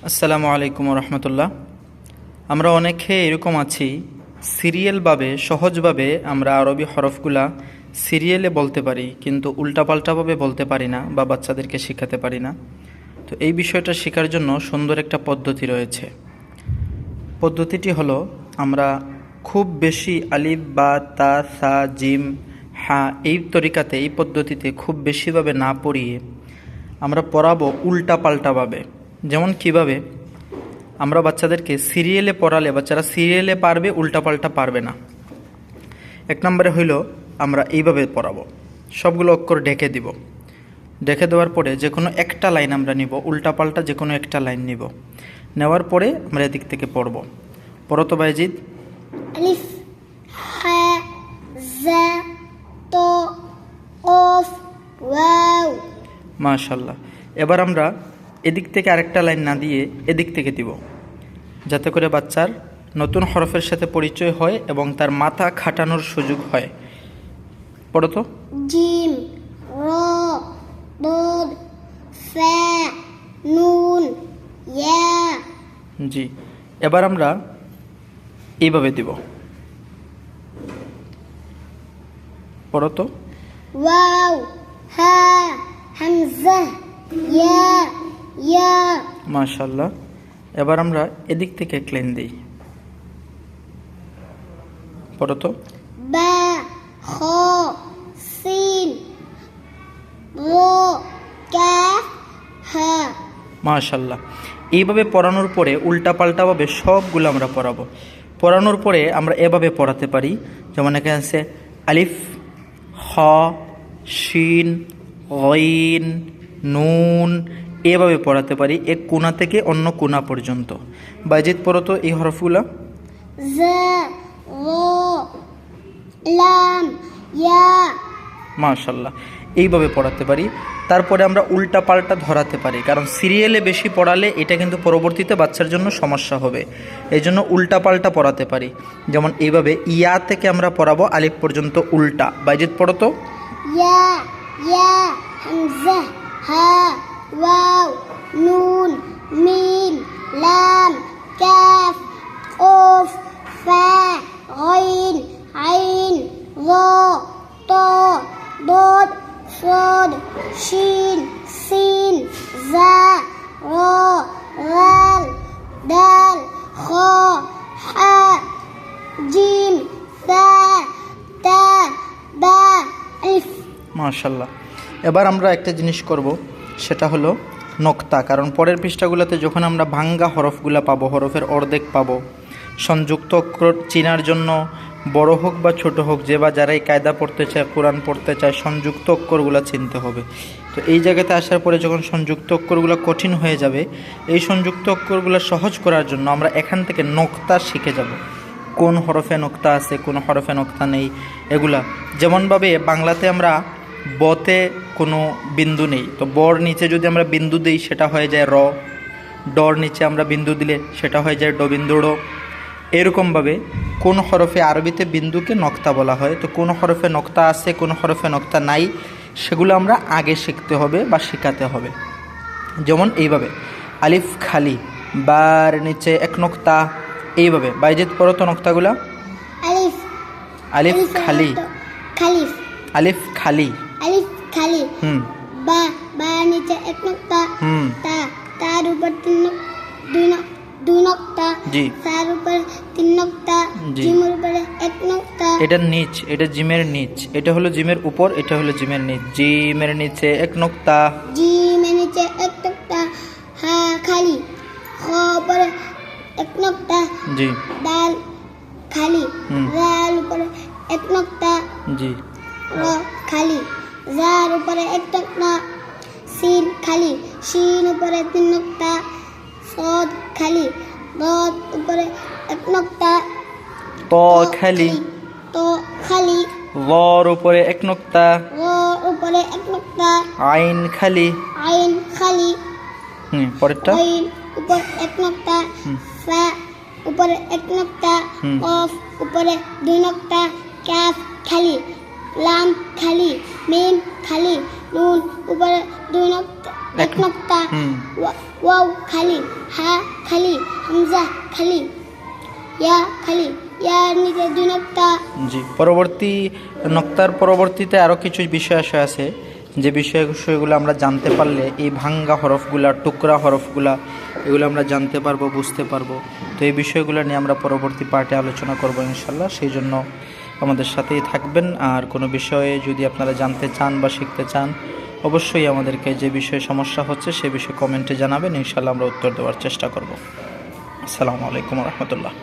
আসসালামু আলাইকুম রহমতুল্লাহ। আমরা অনেকে এরকম আছি, সিরিয়ালভাবে সহজভাবে আমরা আরবি হরফগুলা সিরিয়ালে বলতে পারি, কিন্তু উল্টাপাল্টাভাবে বলতে পারি না বা বাচ্চাদেরকে শেখাতে পারি না। তো এই বিষয়টা শেখার জন্য সুন্দর একটা পদ্ধতি রয়েছে। পদ্ধতিটি হলো, আমরা খুব বেশি আলিফ বা তা সা জিম হা এই তরিকাতে, এই পদ্ধতিতে খুব বেশিভাবে না পড়িয়ে আমরা পড়াবো উল্টাপাল্টাভাবে। যেমন কিভাবে আমরা বাচ্চাদেরকে সিরিয়ালে পড়ালে বাচ্চারা সিরিয়ালে পারবে, উল্টাপাল্টা পারবে না। এক নম্বরে হইল, আমরা এইভাবে পড়াবো, সবগুলো অক্ষর ঢেকে দিব। ঢেকে দেওয়ার পরে যে কোনো একটা লাইন আমরা নিব, উল্টাপাল্টা যে কোনো একটা লাইন নিব। নেওয়ার পরে আমরা এদিক থেকে পড়ব। পড়ো তো বাইজিদ। আলিফ হা জা তো কফ ওয়াও। মাশাআল্লাহ। এবার আমরা এদিক থেকে আরেকটা লাইন না দিয়ে এদিক থেকে দিব, যাতে করে বাচ্চার নতুন হরফের সাথে পরিচয় হয় এবং তার মাথা খাটানোর সুযোগ হয়। পড়ো তো। জিম র দদ ফা নুন ইয়া। জি, এবার আমরা এইভাবে দিব। পড়ো তো। ওয়াও হা হামজা ইয়া ইয়া। মাশাআল্লাহ। এবার আমরা এদিক থেকে এক লাইন দিই। পড়ো তো। বা খ সিন র কাফ হা। মাশাআল্লাহ। এইভাবে পড়ানোর পরে উল্টাপাল্টাভাবে সবগুলো আমরা পড়াবো। পড়ানোর পরে আমরা এভাবে পড়াতে পারি, যেমন এখানে আছে আলিফ খ শিন গইন নুন, এভাবে পড়াতে পারি এক কোণা থেকে অন্য কোণা পর্যন্ত। বাইজিদ পড়ো তো এই হরফগুলো। জা র লাম ইয়া। মাশাআল্লাহ। এইভাবে পড়াতে পারি। তারপরে আমরা উল্টা পাল্টা ধরাতে পারি, কারণ সিরিয়ালে বেশি পড়ালে এটা কিন্তু পরবর্তীতে বাচ্চার জন্য সমস্যা হবে। এই জন্য উল্টা পাল্টা পড়াতে পারি। যেমন এইভাবে ইয়া থেকে আমরা পড়াবো আলিফ পর্যন্ত উল্টা। বাইজিদ পড়ো তো। ইয়া ইয়া হামজা হা ওয়াও নুন মিম লাম কাফ কফ ফা গইন আইন র ত দদ صاد شين سين زا را غال دال خا حا جيم ثا تا با الف। মাশাআল্লাহ। এবার আমরা একটা জিনিস করব, সেটা হলো নক্তা। কারণ পরের পৃষ্ঠাগুলোতে যখন আমরা ভাঙ্গা হরফগুলা পাবো, হরফের অর্ধেক পাবো, সংযুক্ত অক্ষর চেনার জন্য বড় হোক বা ছোট হোক, যে বা যারাই কায়দা পড়তে চায়, কোরআন পড়তে চায়, সংযুক্ত অক্ষরগুলো চিনতে হবে। তো এই জায়গাতে আসার পরে যখন সংযুক্ত অক্ষরগুলো কঠিন হয়ে যাবে, এই সংযুক্ত অক্ষরগুলো সহজ করার জন্য আমরা এখান থেকে নক্তা শিখে যাব। কোন হরফে নক্তা আছে, কোন হরফে নক্তা নেই, এগুলা। যেমনভাবে বাংলাতে আমরা বতে কোনো বিন্দু নেই, তো বর নিচে যদি আমরা বিন্দু দিই সেটা হয়ে যায় র, ডর নিচে আমরা বিন্দু দিলে সেটা হয়ে যায় ড বিন্দু ড। এরকমভাবে কোন হরফে আরবিতে বিন্দুকে নক্তা বলা হয়, তো কোন হরফে নক্তা আছে, কোন হরফে নক্তা নাই, সেগুলো আমরা আগে শিখতে হবে বা শেখাতে হবে। যেমন এইভাবে আলিফ খালি, বার নিচে এক নক্তা, এইভাবে। বাইজিদ পড়ো তো নক্তাগুলা। আলিফ আলিফ খালি খালিফ আলিফ খালি আলিফ খালি বা বা নিচে এক নক্তা হুম তা তার উপর দুই নক্তা জি তার উপর তিন নক্তা জি। জিমের উপরে এক নক্তা। এটার নিচ, এটা জিমের নিচ, এটা হলো জিমের উপর, এটা হলো জিমের নিচ। জিমের নিচে এক নক্তা, জিমের নিচে এক নক্তা। হা খালি খ উপরে এক নক্তা জি দাল খালি দাল উপরে এক নক্তা জি র খালি জার উপরে এক নক্তা সিন খালি শিন উপরে তিন নক্তা সদ খালি দদ উপরে এক নক্তা ত খালি তো খালি গর উপরে এক নক্তা র উপরে এক নক্তা আইন খালি আইন খালি পরেরটা আইন উপর এক নক্তা ফা উপরে এক নক্তা কফ উপরে দুই নক্তা কাফ খালি লাম খালি মিম খালি নুন উপরে দুই নক্তা এক নোক্তা হুম। ওয়াও খালি, হা খালি, হামজা খালি, ইয়া খালি, ইয়ার নিচে 2 নোক্তা। জি, পরবর্তী নক্তার পরবর্তীতে আরও কিছু বিষয় আছে যে বিষয়গুলো আমরা জানতে পারলে এই ভাঙ্গা হরফগুলা, টুকরা হরফগুলা, এগুলো আমরা জানতে পারবো, বুঝতে পারবো। তো এই বিষয়গুলো নিয়ে আমরা পরবর্তী পার্টে আলোচনা করব ইনশাল্লাহ। সেই জন্য আমাদের সাথেই থাকবেন। আর কোনো বিষয়ে যদি আপনারা জানতে চান বা শিখতে চান, অবশ্যই আমাদেরকে যে বিষয়ে সমস্যা হচ্ছে সে বিষয়ে কমেন্টে জানাবেন, ইনশাল্লাহ আমরা উত্তর দেওয়ার চেষ্টা করব। আসসালামু আলাইকুম রহমতুল্লাহ।